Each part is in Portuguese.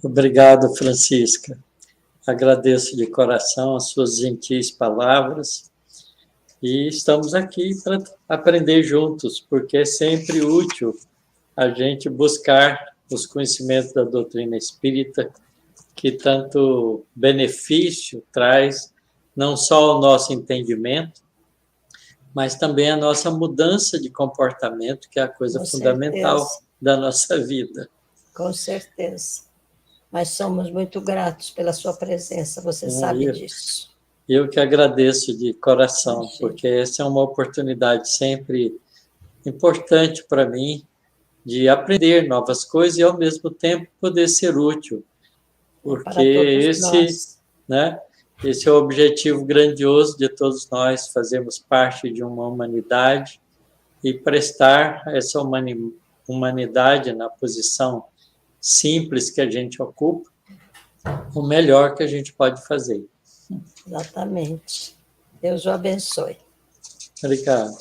Obrigado, Francisca. Agradeço de coração as suas gentis palavras e estamos aqui para aprender juntos, porque é sempre útil a gente buscar os conhecimentos da doutrina espírita, que tanto benefício traz, não só ao nosso entendimento, mas também a nossa mudança de comportamento, que é a coisa fundamental da nossa vida. Com certeza. Mas somos muito gratos pela sua presença, você sabe disso. Eu que agradeço de coração, porque essa é uma oportunidade sempre importante para mim de aprender novas coisas e, ao mesmo tempo, poder ser útil. Porque esse é o objetivo grandioso de todos nós, fazermos parte de uma humanidade e prestar essa humanidade na posição simples que a gente ocupa, o melhor que a gente pode fazer. Exatamente. Deus o abençoe. Obrigado.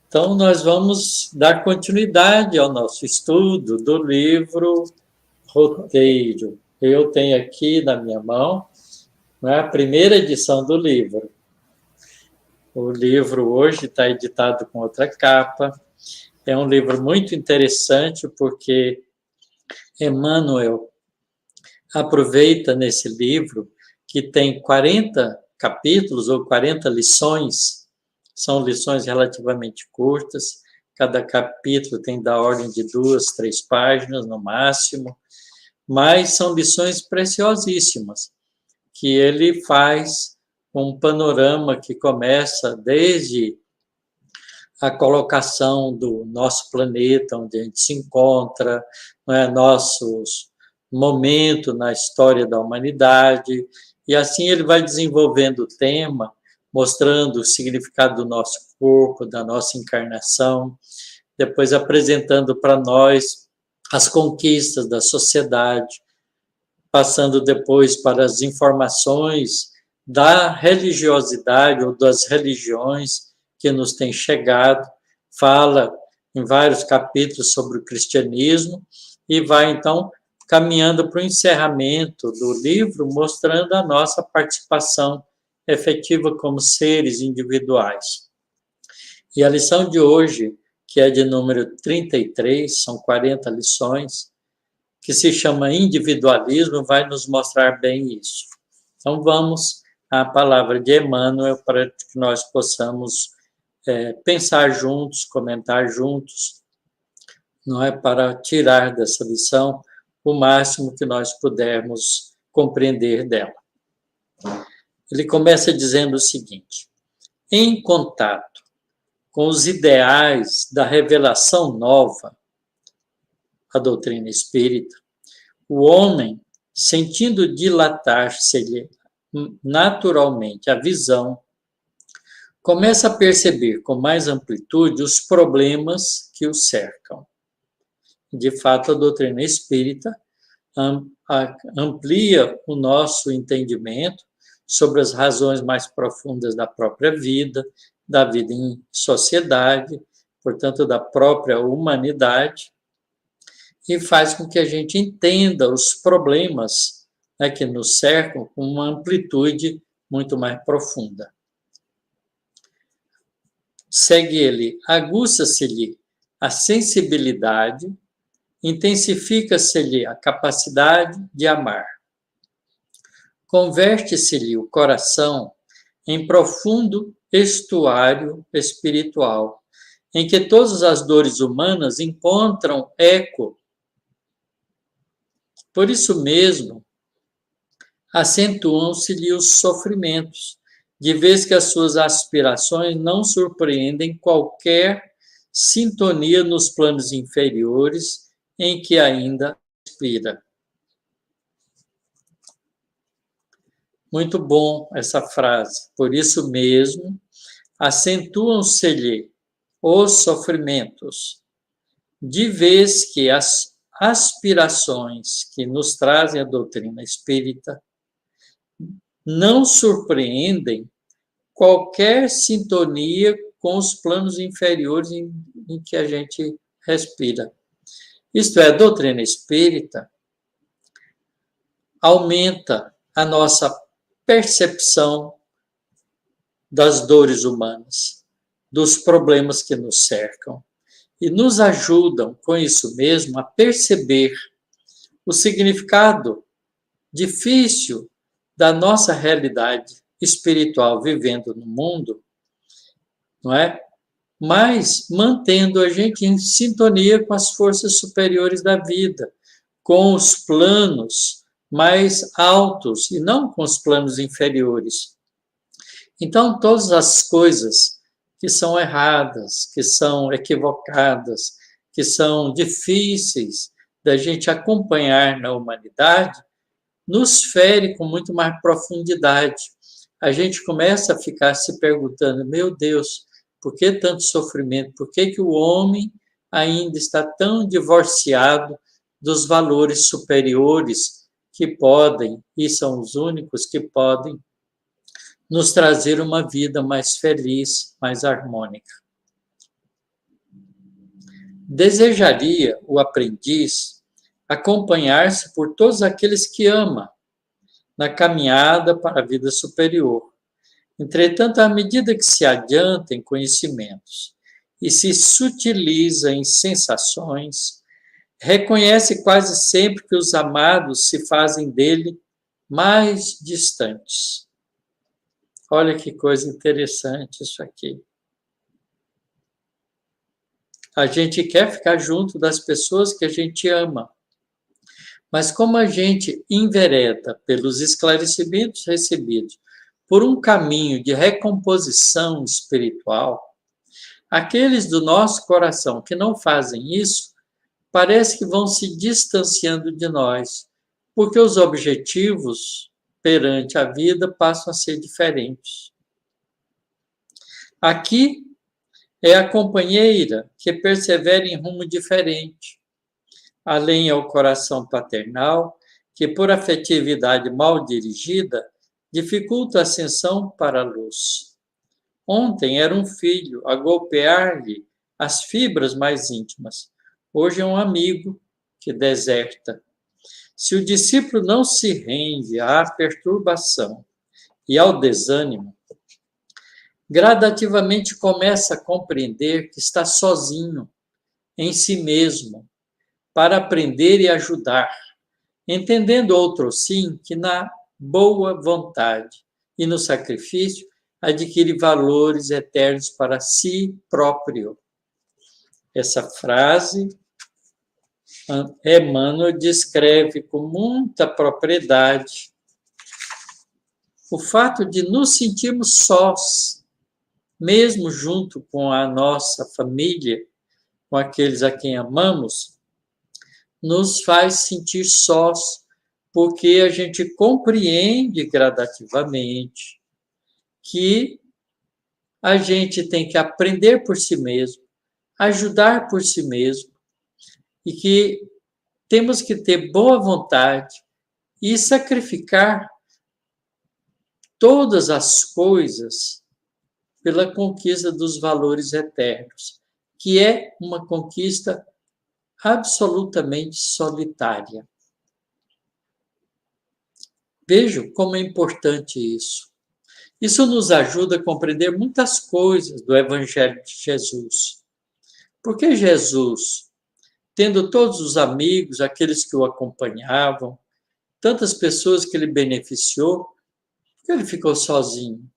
Então, nós vamos dar continuidade ao nosso estudo do livro Roteiro. Eu tenho aqui na minha mão a primeira edição do livro. O livro hoje está editado com outra capa. É um livro muito interessante porque Emmanuel aproveita nesse livro, que tem 40 capítulos ou 40 lições, são lições relativamente curtas, cada capítulo tem da ordem de 2, 3 páginas no máximo, mas são lições preciosíssimas, que ele faz um panorama que começa desde a colocação do nosso planeta, onde a gente se encontra, nossos momento na história da humanidade, e assim ele vai desenvolvendo o tema, mostrando o significado do nosso corpo, da nossa encarnação, depois apresentando para nós as conquistas da sociedade, passando depois para as informações da religiosidade ou das religiões que nos têm chegado, fala em vários capítulos sobre o cristianismo e vai, então, caminhando para o encerramento do livro, mostrando a nossa participação efetiva como seres individuais. E a lição de hoje, que é de número 33, são 40 lições, que se chama Individualismo, vai nos mostrar bem isso. Então, vamos à palavra de Emmanuel para que nós possamos pensar juntos, comentar juntos, não é, para tirar dessa lição o máximo que nós pudermos compreender dela. Ele começa dizendo o seguinte: em contato com os ideais da revelação nova, a doutrina espírita, o homem, sentindo dilatar-se-lhe naturalmente a visão, começa a perceber com mais amplitude os problemas que o cercam. De fato, a doutrina espírita amplia o nosso entendimento sobre as razões mais profundas da própria vida, da vida em sociedade, portanto, da própria humanidade, e faz com que a gente entenda os problemas, né, que nos cercam com uma amplitude muito mais profunda. Segue ele: aguça-se-lhe a sensibilidade, intensifica-se-lhe a capacidade de amar. Converte-se-lhe o coração em profundo estuário espiritual, em que todas as dores humanas encontram eco. Por isso mesmo, acentuam-se-lhe os sofrimentos, de vez que as suas aspirações não surpreendem qualquer sintonia nos planos inferiores em que ainda aspira. Muito bom essa frase. Por isso mesmo, acentuam-se-lhe os sofrimentos, de vez que as aspirações que nos trazem a doutrina espírita não surpreendem qualquer sintonia com os planos inferiores em que a gente respira. Isto é, a doutrina espírita, aumenta a nossa percepção das dores humanas, dos problemas que nos cercam, e nos ajudam, com isso mesmo, a perceber o significado difícil da nossa realidade espiritual vivendo no mundo, não é? Mas mantendo a gente em sintonia com as forças superiores da vida, com os planos mais altos e não com os planos inferiores. Então, todas as coisas que são erradas, que são equivocadas, que são difíceis da gente acompanhar na humanidade, nos fere com muito mais profundidade. A gente começa a ficar se perguntando, meu Deus, por que tanto sofrimento? Por que o homem ainda está tão divorciado dos valores superiores que podem, e são os únicos que podem, nos trazer uma vida mais feliz, mais harmônica? Desejaria o aprendiz acompanhar-se por todos aqueles que ama na caminhada para a vida superior. Entretanto, à medida que se adianta em conhecimentos e se sutiliza em sensações, reconhece quase sempre que os amados se fazem dele mais distantes. Olha que coisa interessante isso aqui. A gente quer ficar junto das pessoas que a gente ama, mas como a gente envereda pelos esclarecimentos recebidos por um caminho de recomposição espiritual, aqueles do nosso coração que não fazem isso, parece que vão se distanciando de nós, porque os objetivos perante a vida passam a ser diferentes. Aqui é a companheira que persevera em rumo diferente. Além é o coração paternal, que por afetividade mal dirigida, dificulta a ascensão para a luz. Ontem era um filho a golpear-lhe as fibras mais íntimas. Hoje é um amigo que deserta. Se o discípulo não se rende à perturbação e ao desânimo, gradativamente começa a compreender que está sozinho em si mesmo para aprender e ajudar, entendendo outrossim que na boa vontade e no sacrifício adquire valores eternos para si próprio. Essa frase Emmanuel descreve com muita propriedade o fato de nos sentirmos sós, mesmo junto com a nossa família, com aqueles a quem amamos, nos faz sentir sós, porque a gente compreende gradativamente que a gente tem que aprender por si mesmo, ajudar por si mesmo, e que temos que ter boa vontade e sacrificar todas as coisas pela conquista dos valores eternos, que é uma conquista absolutamente solitária. Vejam como é importante isso. Isso nos ajuda a compreender muitas coisas do Evangelho de Jesus. Porque Jesus, tendo todos os amigos, aqueles que o acompanhavam, tantas pessoas que ele beneficiou, por que ele ficou sozinho?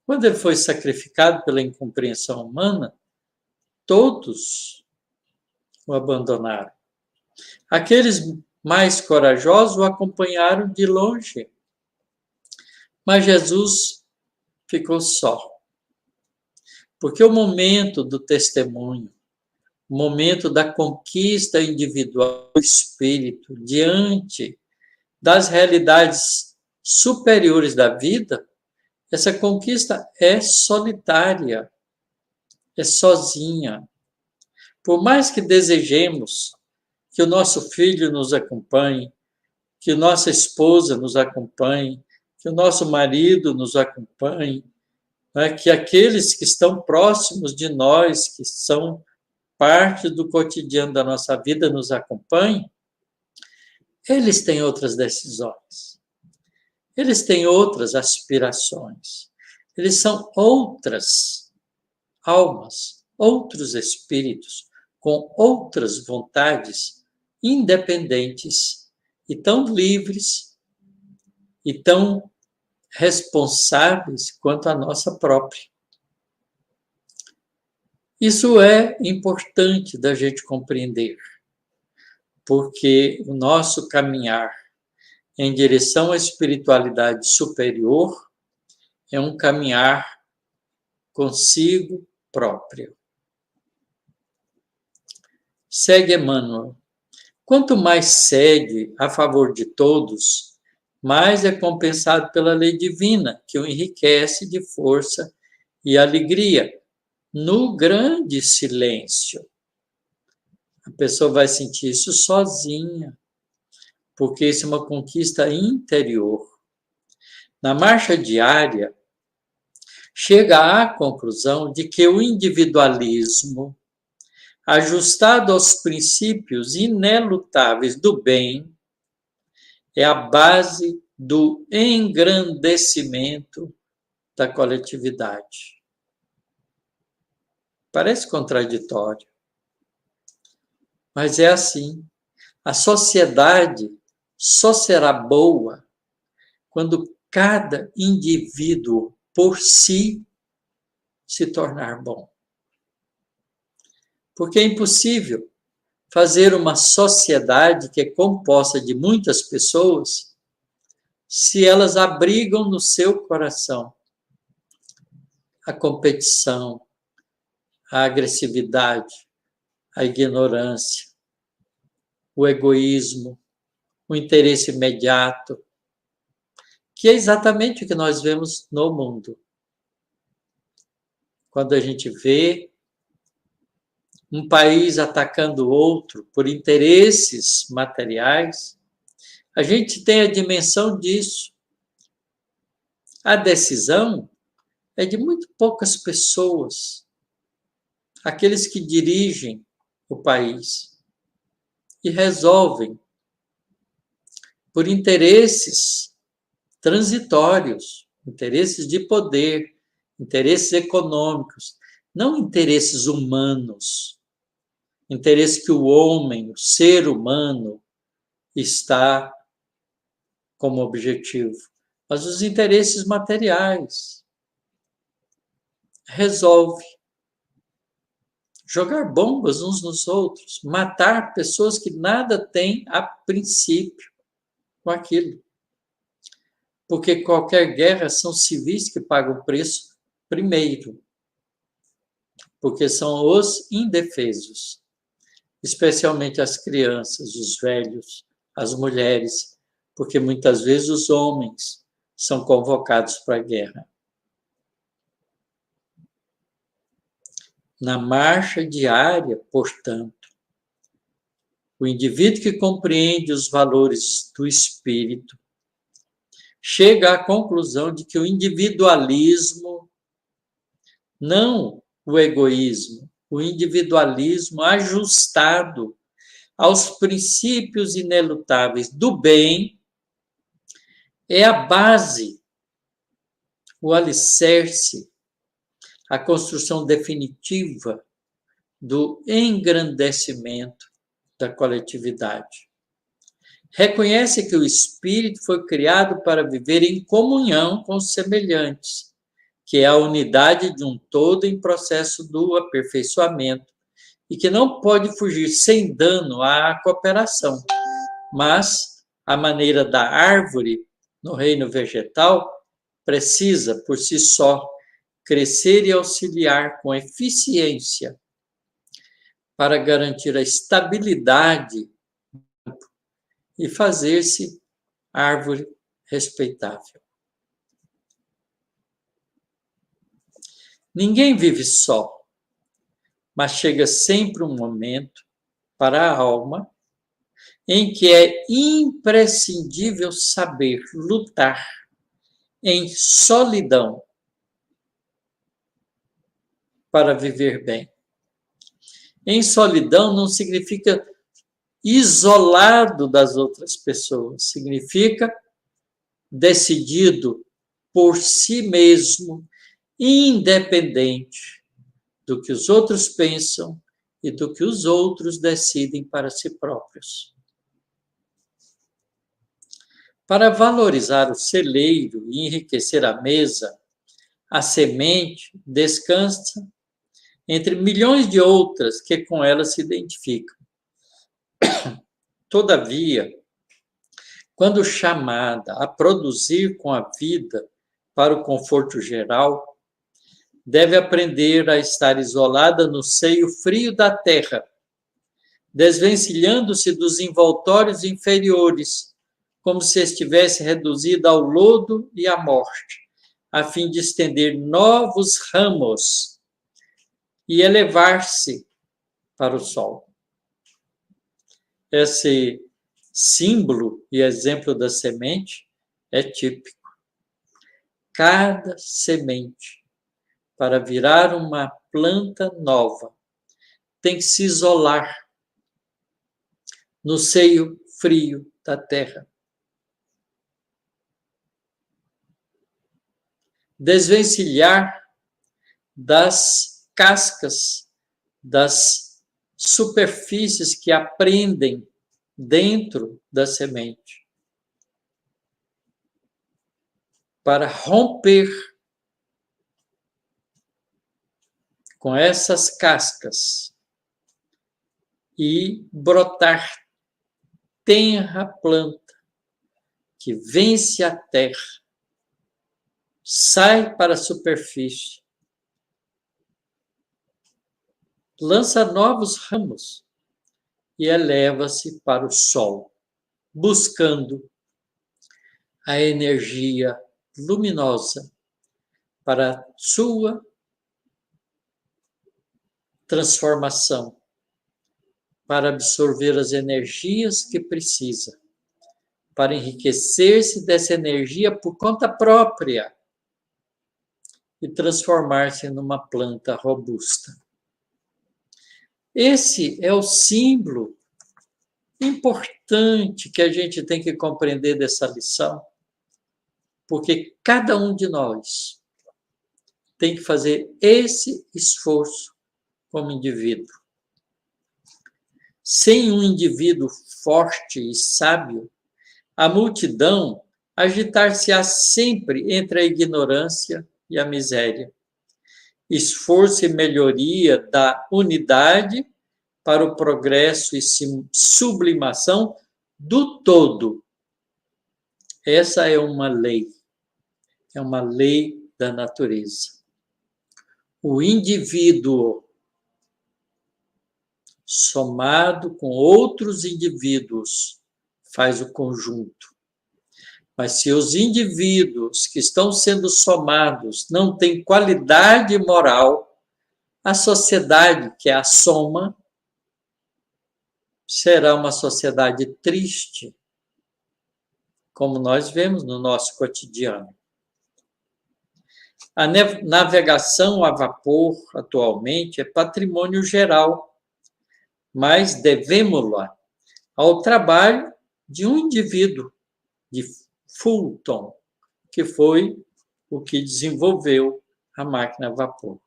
Quando ele foi sacrificado pela incompreensão humana, todos o abandonaram. Aqueles mais corajosos o acompanharam de longe. Mas Jesus ficou só. Porque o momento do testemunho, o momento da conquista individual do espírito diante das realidades superiores da vida, essa conquista é solitária, é sozinha. Por mais que desejemos que o nosso filho nos acompanhe, que nossa esposa nos acompanhe, que o nosso marido nos acompanhe, né? Que aqueles que estão próximos de nós, que são parte do cotidiano da nossa vida, nos acompanhem, eles têm outras decisões. Eles têm outras aspirações. Eles são outras almas, outros espíritos, com outras vontades independentes e tão livres e tão responsáveis quanto a nossa própria. Isso é importante da gente compreender, porque o nosso caminhar em direção à espiritualidade superior é um caminhar consigo próprio. Segue Emmanuel. Quanto mais segue a favor de todos, mais é compensado pela lei divina, que o enriquece de força e alegria, no grande silêncio. A pessoa vai sentir isso sozinha, porque isso é uma conquista interior. Na marcha diária, chega à conclusão de que o individualismo, ajustado aos princípios inelutáveis do bem, é a base do engrandecimento da coletividade. Parece contraditório, mas é assim. A sociedade só será boa quando cada indivíduo por si se tornar bom. Porque é impossível fazer uma sociedade que é composta de muitas pessoas se elas abrigam no seu coração a competição, a agressividade, a ignorância, o egoísmo, o interesse imediato, que é exatamente o que nós vemos no mundo. Quando a gente vê um país atacando outro por interesses materiais, a gente tem a dimensão disso. A decisão é de muito poucas pessoas, aqueles que dirigem o país e resolvem por interesses transitórios, interesses de poder, interesses econômicos, não interesses humanos, interesse que o homem, o ser humano, está como objetivo, mas os interesses materiais. Resolve jogar bombas uns nos outros, matar pessoas que nada têm a princípio com aquilo. Porque qualquer guerra são civis que pagam o preço primeiro, porque são os indefesos, especialmente as crianças, os velhos, as mulheres, porque muitas vezes os homens são convocados para a guerra. Na marcha diária, portanto, o indivíduo que compreende os valores do espírito chega à conclusão de que o individualismo, não o egoísmo, o individualismo ajustado aos princípios inelutáveis do bem, é a base, o alicerce, a construção definitiva do engrandecimento da coletividade. Reconhece que o espírito foi criado para viver em comunhão com os semelhantes, que é a unidade de um todo em processo do aperfeiçoamento, e que não pode fugir sem dano à cooperação, mas, à maneira da árvore no reino vegetal, precisa, por si só, crescer e auxiliar com eficiência para garantir a estabilidade e fazer-se árvore respeitável. Ninguém vive só, mas chega sempre um momento para a alma em que é imprescindível saber lutar em solidão para viver bem. Em solidão não significa isolado das outras pessoas. Significa decidido por si mesmo, independente do que os outros pensam e do que os outros decidem para si próprios. Para valorizar o celeiro e enriquecer a mesa, a semente descansa entre milhões de outras que com ela se identificam. Todavia, quando chamada a produzir com a vida para o conforto geral, deve aprender a estar isolada no seio frio da terra, desvencilhando-se dos envoltórios inferiores, como se estivesse reduzida ao lodo e à morte, a fim de estender novos ramos e elevar-se para o sol. Esse símbolo e exemplo da semente é típico. Cada semente, para virar uma planta nova, tem que se isolar no seio frio da terra. Desvencilhar das cascas, das superfícies que aprendem dentro da semente, para romper com essas cascas e brotar tenra planta que vence a terra, sai para a superfície, lança novos ramos e eleva-se para o sol, buscando a energia luminosa para a sua transformação, para absorver as energias que precisa, para enriquecer-se dessa energia por conta própria e transformar-se numa planta robusta. Esse é o símbolo importante que a gente tem que compreender dessa lição, porque cada um de nós tem que fazer esse esforço como indivíduo. Sem um indivíduo forte e sábio, a multidão agitar-se-á sempre entre a ignorância e a miséria. Esforço e melhoria da unidade para o progresso e sublimação do todo. Essa é uma lei da natureza. O indivíduo, somado com outros indivíduos, faz o conjunto. Mas se os indivíduos que estão sendo somados não têm qualidade moral, a sociedade, que é a soma, será uma sociedade triste, como nós vemos no nosso cotidiano. A navegação a vapor, atualmente, é patrimônio geral, mas devemos-la ao trabalho de um indivíduo, de Fulton, que foi o que desenvolveu a máquina a vapor.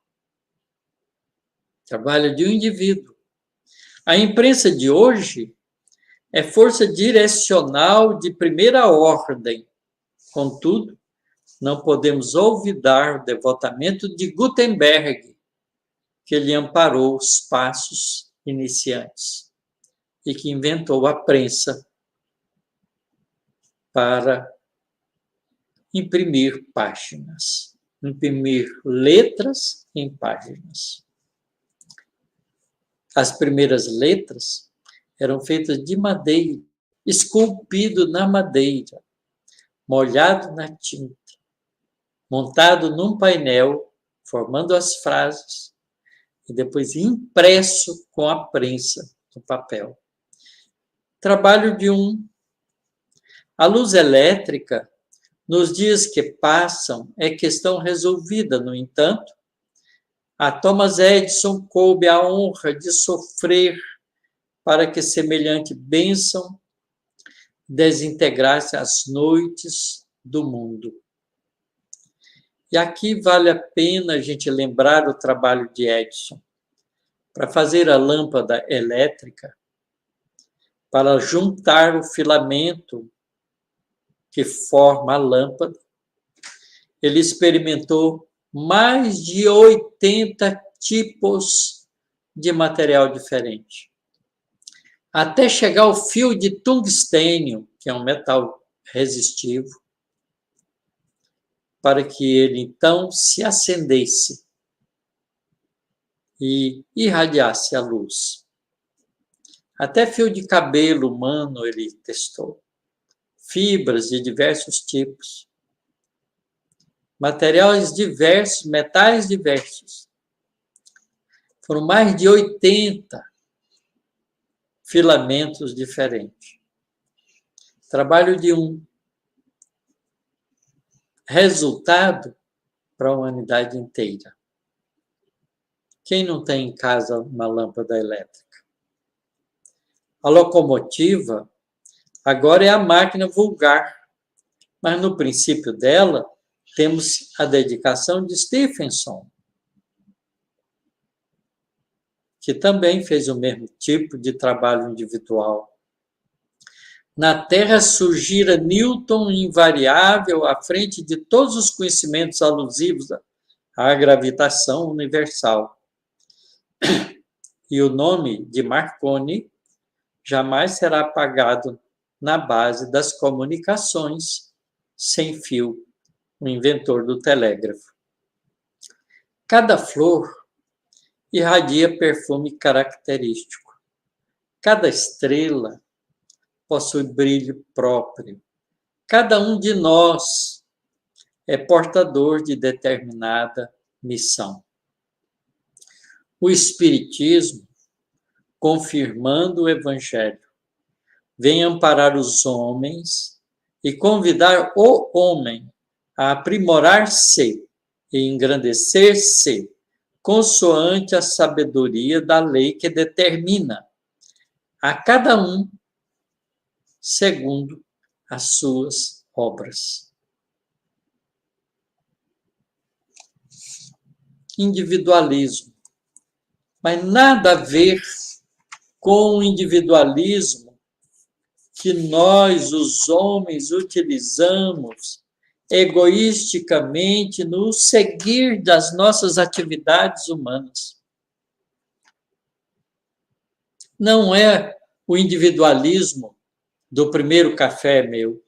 Trabalho de um indivíduo. A imprensa de hoje é força direcional de primeira ordem. Contudo, não podemos olvidar o devotamento de Gutenberg, que lhe amparou os passos iniciantes e que inventou a prensa para imprimir páginas, imprimir letras em páginas. As primeiras letras eram feitas de madeira, esculpido na madeira, molhado na tinta, montado num painel, formando as frases, e depois impresso com a prensa no papel. Trabalho de um. A luz elétrica, nos dias que passam, é questão resolvida. No entanto, a Thomas Edison coube a honra de sofrer para que semelhante bênção desintegrasse as noites do mundo. E aqui vale a pena a gente lembrar o trabalho de Edison. Para fazer a lâmpada elétrica, para juntar o filamento que forma a lâmpada, ele experimentou mais de 80 tipos de material diferente, até chegar ao fio de tungstênio, que é um metal resistivo, para que ele então se acendesse e irradiasse a luz. Até fio de cabelo humano ele testou, fibras de diversos tipos, materiais diversos, metais diversos. Foram mais de 80 filamentos diferentes. Trabalho de um resultado para a humanidade inteira. Quem não tem em casa uma lâmpada elétrica? A locomotiva agora é a máquina vulgar, mas no princípio dela temos a dedicação de Stephenson, que também fez o mesmo tipo de trabalho individual. Na Terra surgira Newton invariável à frente de todos os conhecimentos alusivos à gravitação universal. E o nome de Marconi jamais será apagado na base das comunicações sem fio, o inventor do telégrafo. Cada flor irradia perfume característico. Cada estrela possui brilho próprio. Cada um de nós é portador de determinada missão. O Espiritismo, confirmando o Evangelho, vem amparar os homens e convidar o homem a aprimorar-se e engrandecer-se, consoante a sabedoria da lei que determina a cada um segundo as suas obras. Individualismo. Mas nada a ver com o individualismo que nós, os homens, utilizamos egoisticamente no seguir das nossas atividades humanas. Não é o individualismo do primeiro café é meu,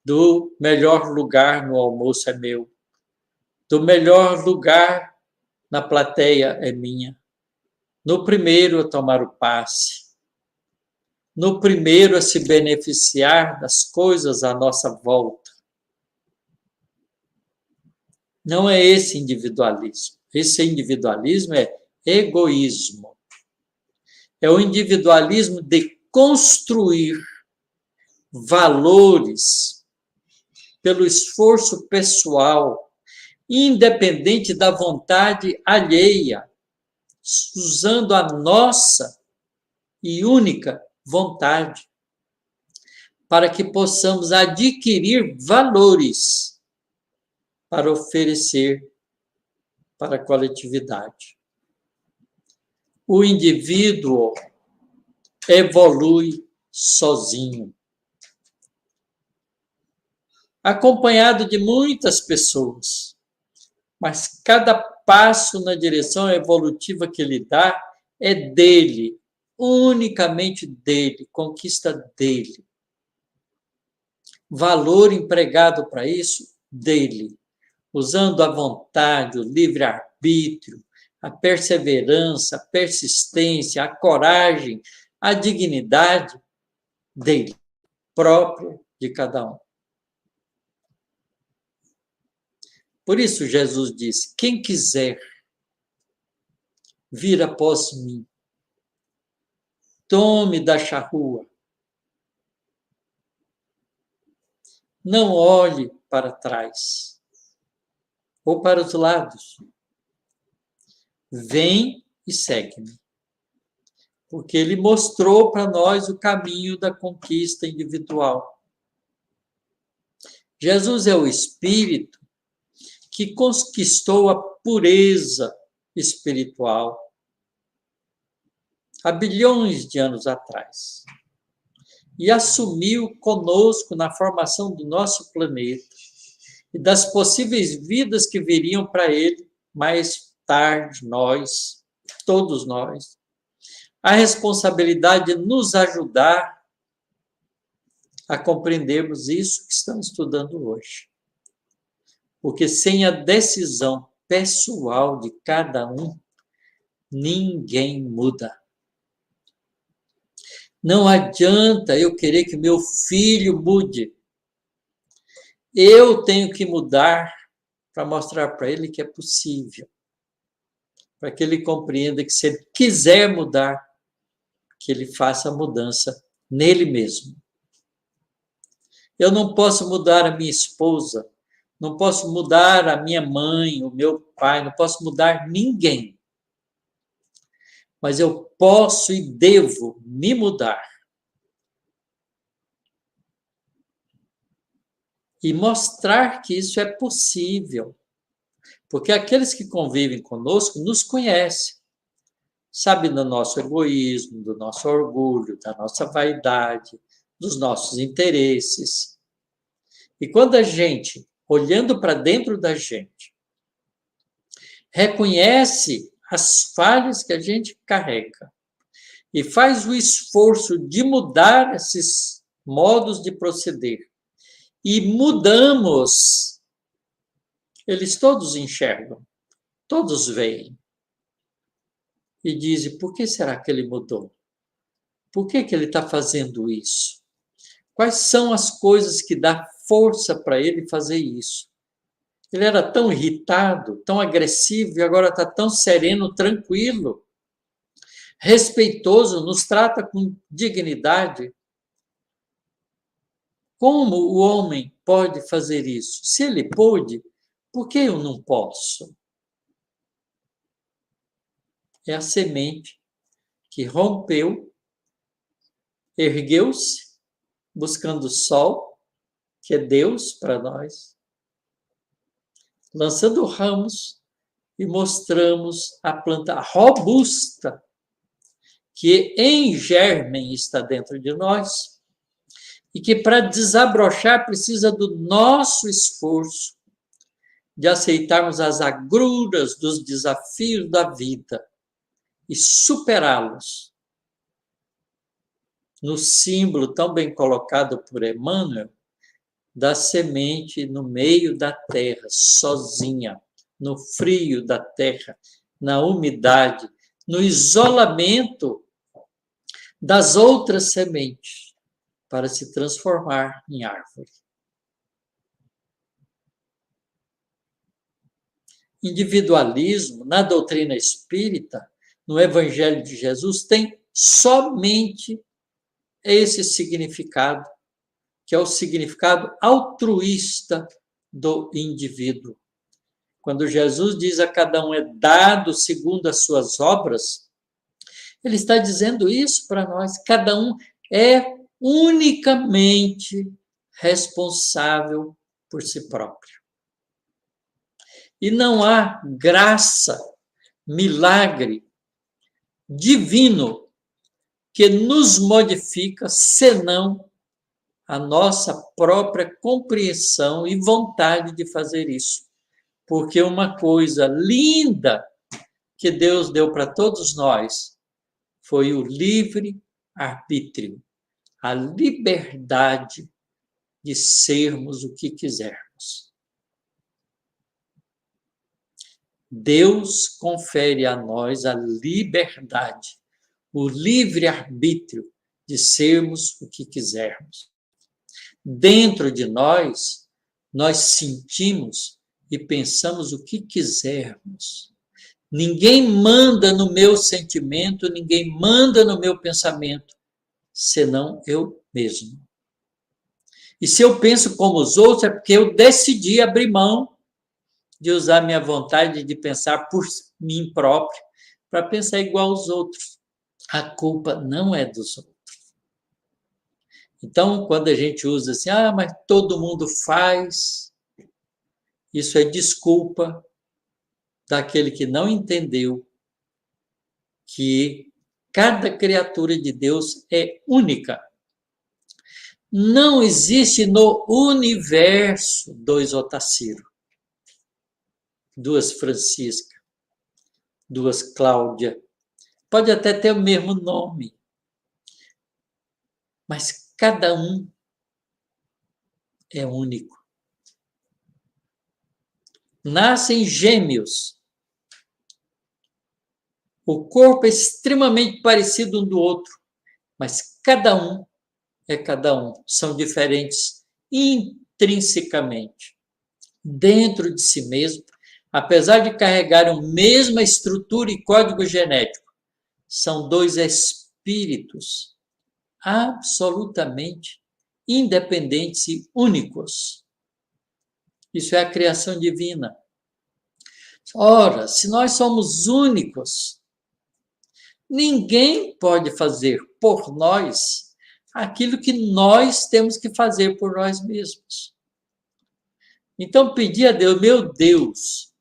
do melhor lugar no almoço é meu, do melhor lugar na plateia é minha, no primeiro a tomar o passe, no primeiro a se beneficiar das coisas à nossa volta. Não é esse individualismo. Esse individualismo é egoísmo. É o individualismo de construir valores pelo esforço pessoal, independente da vontade alheia, usando a nossa e única vontade, para que possamos adquirir valores para oferecer para a coletividade. O indivíduo evolui sozinho, acompanhado de muitas pessoas, mas cada passo na direção evolutiva que ele dá é dele, unicamente dele, conquista dele. Valor empregado para isso, dele. Usando a vontade, o livre-arbítrio, a perseverança, a persistência, a coragem, a dignidade dele, própria de cada um. Por isso Jesus disse: quem quiser vir após mim, tome da charrua, não olhe para trás ou para os lados. Vem e segue-me. porque ele mostrou para nós o caminho da conquista individual. Jesus é o Espírito que conquistou a pureza espiritual há bilhões de anos atrás e assumiu conosco na formação do nosso planeta e das possíveis vidas que viriam para ele mais tarde, todos nós, a responsabilidade de nos ajudar a compreendermos isso que estamos estudando hoje. Porque sem a decisão pessoal de cada um, ninguém muda. Não adianta eu querer que meu filho mude. Eu tenho que mudar para mostrar para ele que é possível. Para que ele compreenda que se ele quiser mudar, que ele faça a mudança nele mesmo. Eu não posso mudar a minha esposa, não posso mudar a minha mãe, o meu pai, não posso mudar ninguém. Mas eu posso e devo me mudar. E mostrar que isso é possível. Porque aqueles que convivem conosco nos conhecem. Sabem do nosso egoísmo, do nosso orgulho, da nossa vaidade, dos nossos interesses. E quando a gente, olhando para dentro da gente, reconhece as falhas que a gente carrega e faz o esforço de mudar esses modos de proceder e mudamos, eles todos enxergam, todos veem e dizem, por que será que ele mudou? Por que ele está fazendo isso? Quais são as coisas que dão força para ele fazer isso? Ele era tão irritado, tão agressivo, e agora está tão sereno, tranquilo, respeitoso, nos trata com dignidade. Como o homem pode fazer isso? Se ele pôde, por que eu não posso? É a semente que rompeu, ergueu-se, buscando o sol, que é Deus para nós, lançando ramos e mostramos a planta robusta que em germen está dentro de nós e que para desabrochar precisa do nosso esforço de aceitarmos as agruras dos desafios da vida e superá-los. No símbolo tão bem colocado por Emmanuel, da semente no meio da terra, sozinha, no frio da terra, na umidade, no isolamento das outras sementes, para se transformar em árvore. Individualismo, na doutrina espírita, no Evangelho de Jesus, tem somente esse significado, que é o significado altruísta do indivíduo. Quando Jesus diz a cada um é dado segundo as suas obras, ele está dizendo isso para nós. Cada um é unicamente responsável por si próprio. E não há graça, milagre divino que nos modifica, senão a nossa própria compreensão e vontade de fazer isso. Porque uma coisa linda que Deus deu para todos nós foi o livre-arbítrio, a liberdade de sermos o que quisermos. Deus confere a nós a liberdade, o livre-arbítrio de sermos o que quisermos. Dentro de nós, nós sentimos e pensamos o que quisermos. Ninguém manda no meu sentimento, ninguém manda no meu pensamento, senão eu mesmo. E se eu penso como os outros, é porque eu decidi abrir mão de usar minha vontade de pensar por mim próprio, para pensar igual aos outros. A culpa não é dos outros. Então, quando a gente usa assim, mas todo mundo faz, isso é desculpa daquele que não entendeu que cada criatura de Deus é única. Não existe no universo dois Otacílio, duas Francisca, duas Cláudia. Pode até ter o mesmo nome, mas cada um é único. Nascem gêmeos. O corpo é extremamente parecido um do outro, mas cada um é cada um. São diferentes intrinsecamente, dentro de si mesmo, apesar de carregarem a mesma estrutura e código genético. São dois espíritos absolutamente independentes e únicos. Isso é a criação divina. Ora, se nós somos únicos, ninguém pode fazer por nós aquilo que nós temos que fazer por nós mesmos. Então, pedir a Deus, meu Deus,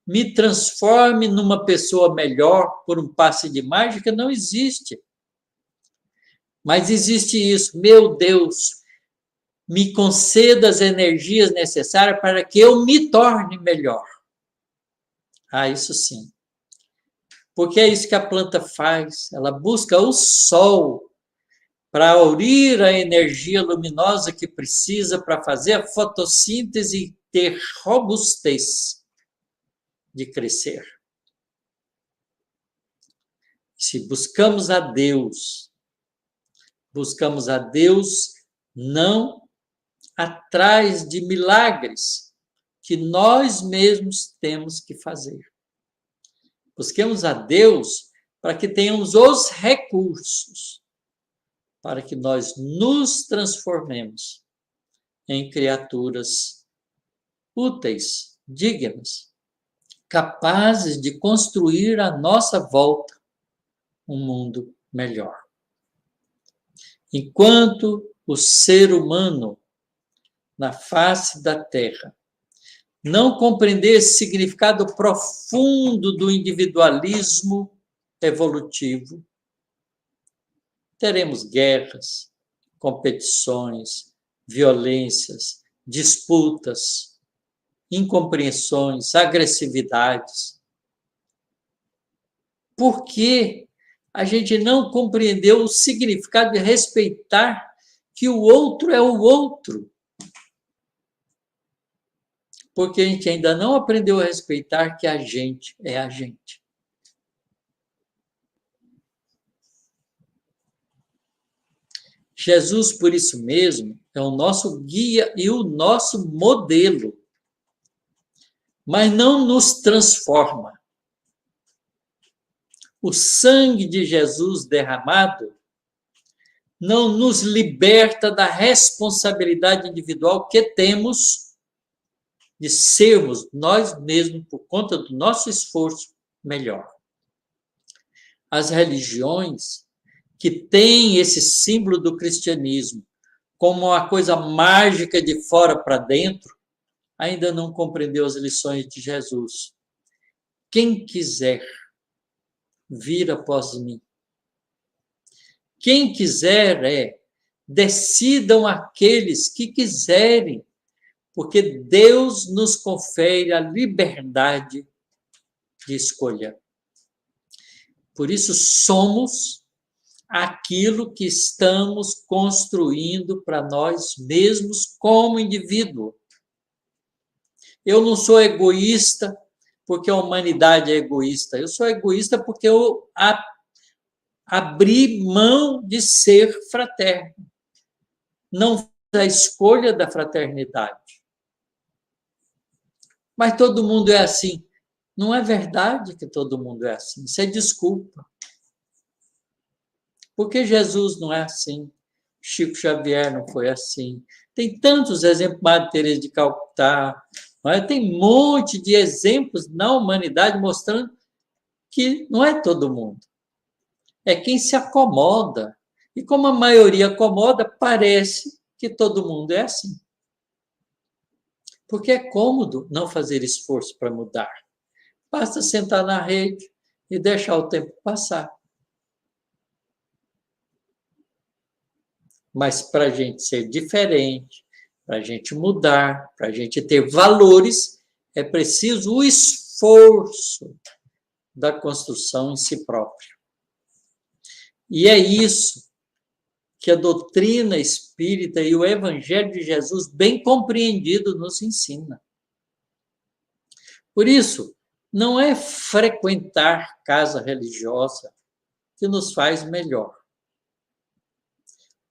me transforme numa pessoa melhor por um passe de mágica, não existe. Mas existe isso, meu Deus, me conceda as energias necessárias para que eu me torne melhor. Isso sim. Porque é isso que a planta faz, ela busca o sol para aurir a energia luminosa que precisa para fazer a fotossíntese e ter robustez de crescer. Se buscamos a Deus não atrás de milagres que nós mesmos temos que fazer. Busquemos a Deus para que tenhamos os recursos para que nós nos transformemos em criaturas úteis, dignas, capazes de construir à nossa volta um mundo melhor. Enquanto o ser humano na face da Terra não compreender esse significado profundo do individualismo evolutivo, teremos guerras, competições, violências, disputas, incompreensões, agressividades. Por que a gente não compreendeu o significado de respeitar que o outro é o outro? Porque a gente ainda não aprendeu a respeitar que a gente é a gente. Jesus, por isso mesmo, é o nosso guia e o nosso modelo, mas não nos transforma. O sangue de Jesus derramado não nos liberta da responsabilidade individual que temos de sermos nós mesmos, por conta do nosso esforço, melhor. As religiões que têm esse símbolo do cristianismo como uma coisa mágica de fora para dentro, ainda não compreendeu as lições de Jesus. Quem quiser vir após mim. Quem quiser decidam aqueles que quiserem, porque Deus nos confere a liberdade de escolha. Por isso somos aquilo que estamos construindo para nós mesmos como indivíduo. Eu não sou egoísta porque a humanidade é egoísta. Eu sou egoísta porque eu abri mão de ser fraterno. Não fiz a escolha da fraternidade. Mas todo mundo é assim. Não é verdade que todo mundo é assim. Isso é desculpa. Porque Jesus não é assim. Chico Xavier não foi assim. Tem tantos exemplos, Madre Teresa de Calcutá. Tem um monte de exemplos na humanidade mostrando que não é todo mundo. é quem se acomoda. E como a maioria acomoda, parece que todo mundo é assim. Porque é cômodo não fazer esforço para mudar. Basta sentar na rede e deixar o tempo passar. Mas para a gente ser diferente, para a gente mudar, para a gente ter valores, é preciso o esforço da construção em si próprio. E é isso que a doutrina espírita e o Evangelho de Jesus, bem compreendido, nos ensina. Por isso, não é frequentar casa religiosa que nos faz melhor.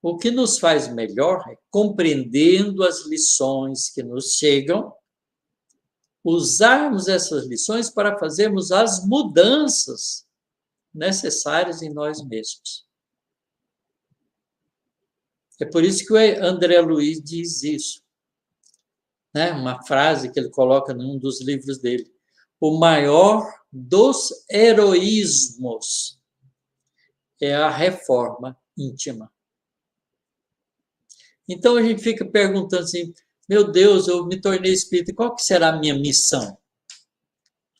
O que nos faz melhor é, compreendendo as lições que nos chegam, usarmos essas lições para fazermos as mudanças necessárias em nós mesmos. É por isso que o André Luiz diz isso, né? Uma frase que ele coloca num dos livros dele. O maior dos heroísmos é a reforma íntima. Então a gente fica perguntando assim, meu Deus, eu me tornei espírita, qual que será a minha missão?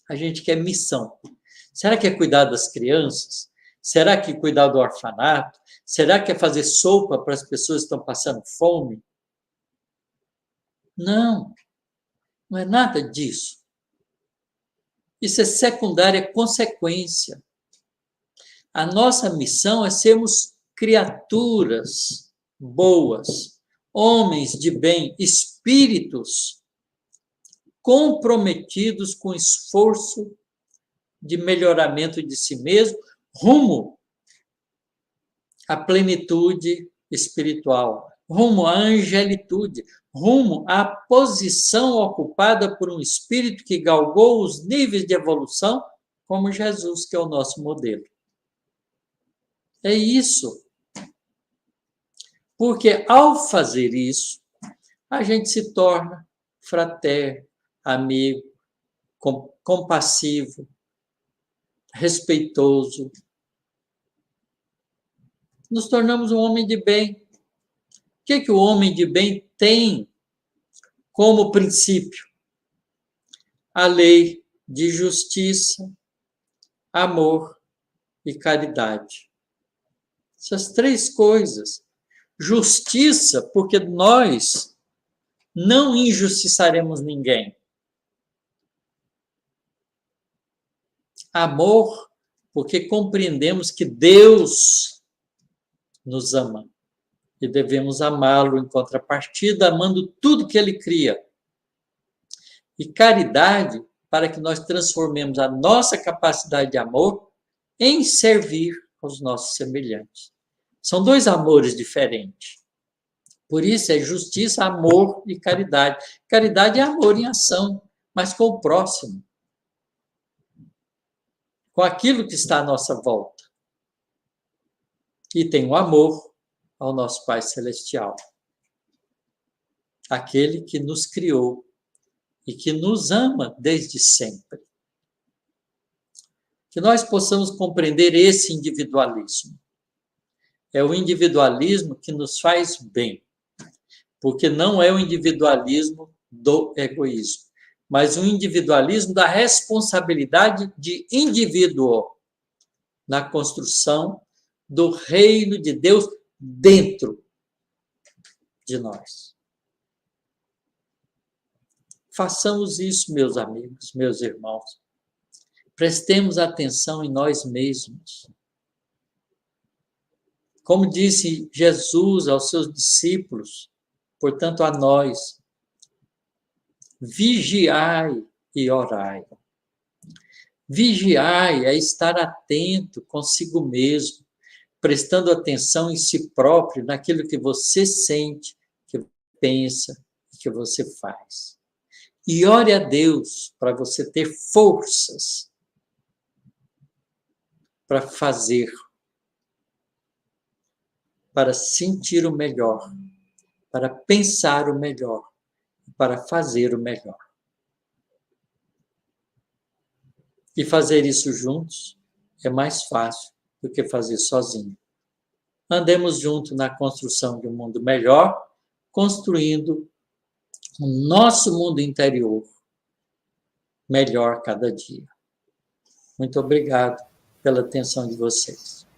A gente quer missão. Será que é cuidar das crianças? Será que é cuidar do orfanato? Será que é fazer sopa para as pessoas que estão passando fome? Não, não é nada disso. Isso é secundária, é consequência. A nossa missão é sermos criaturas boas, homens de bem, espíritos comprometidos com o esforço de melhoramento de si mesmo, rumo à plenitude espiritual, rumo à angelitude, rumo à posição ocupada por um espírito que galgou os níveis de evolução, como Jesus, que é o nosso modelo. É isso. Porque ao fazer isso, a gente se torna fraterno, amigo, compassivo, respeitoso. Nos tornamos um homem de bem. O que o homem de bem tem como princípio? A lei de justiça, amor e caridade. Essas três coisas. Justiça, porque nós não injustiçaremos ninguém. Amor, porque compreendemos que Deus nos ama e devemos amá-lo em contrapartida, amando tudo que ele cria. E caridade, para que nós transformemos a nossa capacidade de amor em servir aos nossos semelhantes. São dois amores diferentes. Por isso é justiça, amor e caridade. Caridade é amor em ação, mas com o próximo. Com aquilo que está à nossa volta. E tem o amor ao nosso Pai Celestial. Aquele que nos criou e que nos ama desde sempre. Que nós possamos compreender esse individualismo. É o individualismo que nos faz bem, porque não é o individualismo do egoísmo, mas o individualismo da responsabilidade de indivíduo na construção do reino de Deus dentro de nós. Façamos isso, meus amigos, meus irmãos. Prestemos atenção em nós mesmos. Como disse Jesus aos seus discípulos, portanto a nós, vigiai e orai. Vigiai é estar atento consigo mesmo, prestando atenção em si próprio, naquilo que você sente, que pensa e que você faz. E ore a Deus para você ter forças para fazer, para sentir o melhor, para pensar o melhor, para fazer o melhor. E fazer isso juntos é mais fácil do que fazer sozinho. Andemos juntos na construção de um mundo melhor, construindo o nosso mundo interior melhor cada dia. Muito obrigado pela atenção de vocês.